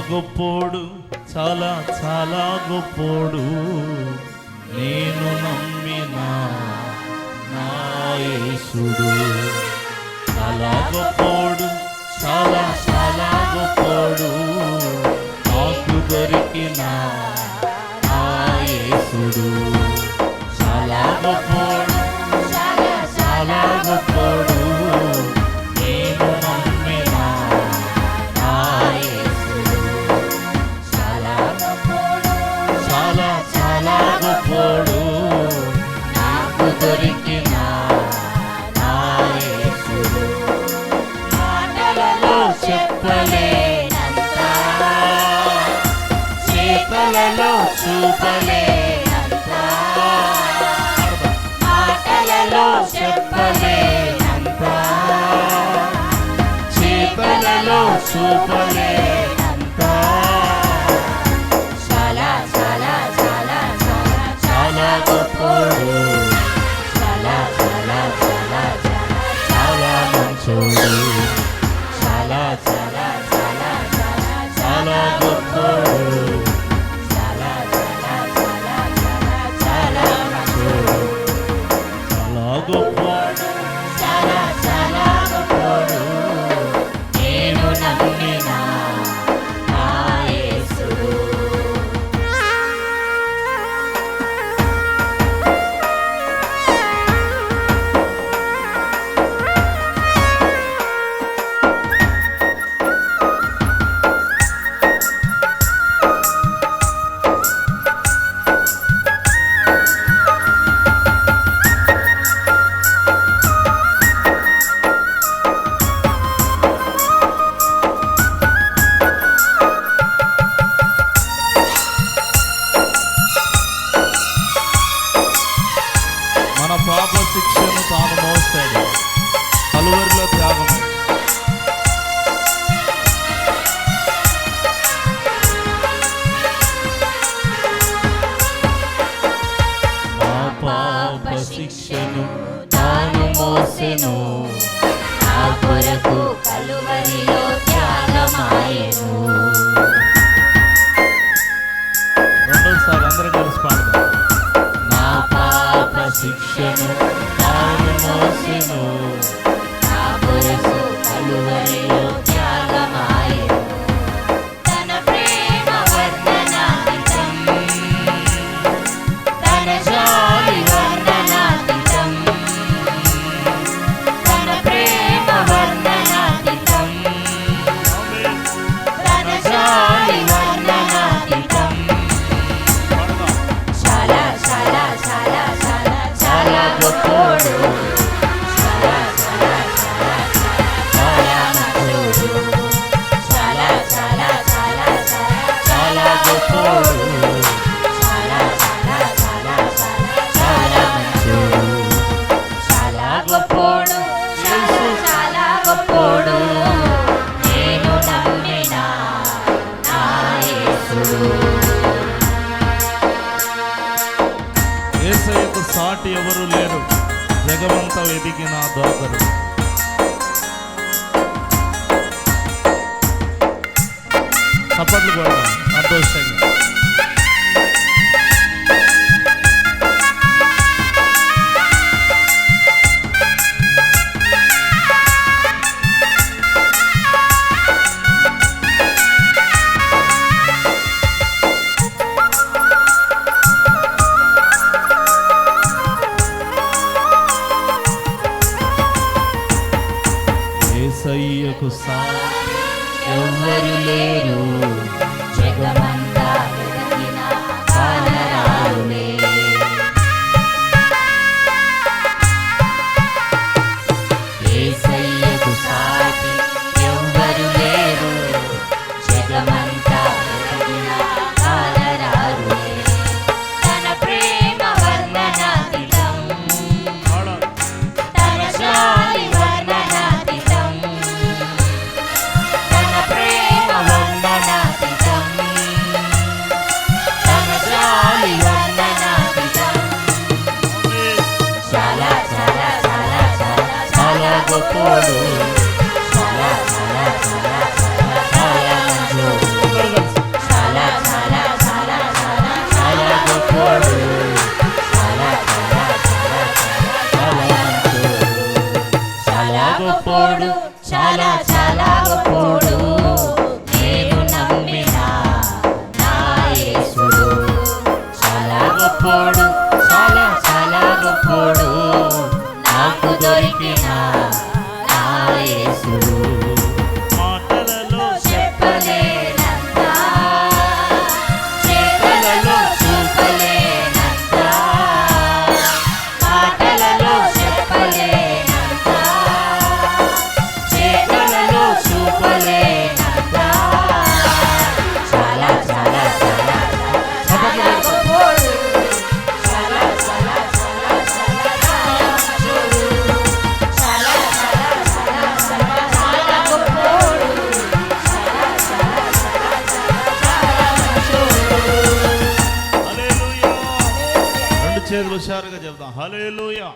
గొప్పోడు, చాలా చాలా గొప్పోడు, నేను నమ్మిన నా యేసుడు. చాలా గొప్పోడు, చాలా చాలా గొప్పోడు, నాకు దొరికిన నా యేసుడు. చాలా గొప్పోడు, చాలా చాలా గొప్పోడు, నేను నమ్మిన నా యేసుడు. చాలా గొప్పోడు, చాలా చాలా గొప్పోడు, నాకు దొరికిన నా యేసుడు. మాటలలో చెప్పలేనంత, చేతలలో చూపలేనంత, మాటలలో చెప్పలేనంత, చేతలలో చూపలేనంత, చాలా చాలా చాలా చాలా చాలా గొప్పోడు, చాలా చాలా చాలా చాలా చాలా మంచోడు, చాలా చాలా చాలా చాలా చాలా గొప్పోడు, చాలా చాలా చాలా చాలా చాలా మంచోడు, చాలా గొప్పోడు, చాలా చాలా గొప్పోడు, నేను నమ్మిన నా యేసుడు. మన పాప శిక్షను తాను మోస్తాడు, కలువరిలో త్యాగం. మా పాప శిక్షను తాను మోసెను, నా కొరకు కలువరిలో త్యాగమాయెను. రెండోసారి అందరం కలిసి పాడదాం. నా పాప శిక్షను తాను మోసెను, నా కొరకు కలువరిలో త్యాగమాయెను. తన ప్రేమ వర్ణనాతీతం, తన జాలి వర్ణనాతీతం, తన ప్రేమ వర్ణనాతీతం, తన జాలి వర్ణనాతీతం, చాలా చాలా చాలా చాలా చాలా గొప్పోడు, చాలా చాలా చాలా చాలా మంచోడు, చాలా చాలా చాలా చాలా చాలా గొప్పోడు, చాలా చాలా చాలా చాలా చాలా మంచోడు, చాలా గొప్పోడు, యేసు చాలా గొప్పోడు, నేను నమ్మిన నా యేసుడు. యేసయ్యకు సాటి ఎవరు లేరు, జగమంతా వెతికిన దొరకరు. చప్పట్లు కొడదాం సంతోషంగా. యేసయ్యకు సాటి ఎవ్వరు లేరు, జగమంతా వెతికిన కానరారులే. యేసయ్యకు సాటి ఎవ్వరు లేరు, జగమంతా వెతికిన కానరారులే. తన ప్రేమ వర్ణనాతీతం, తన జాలి వర్ణనాతీతం, తన ప్రేమ వర్ణనాతీతం, చేతులు హుషారుగా చెప్దాం హల్లెలూయా.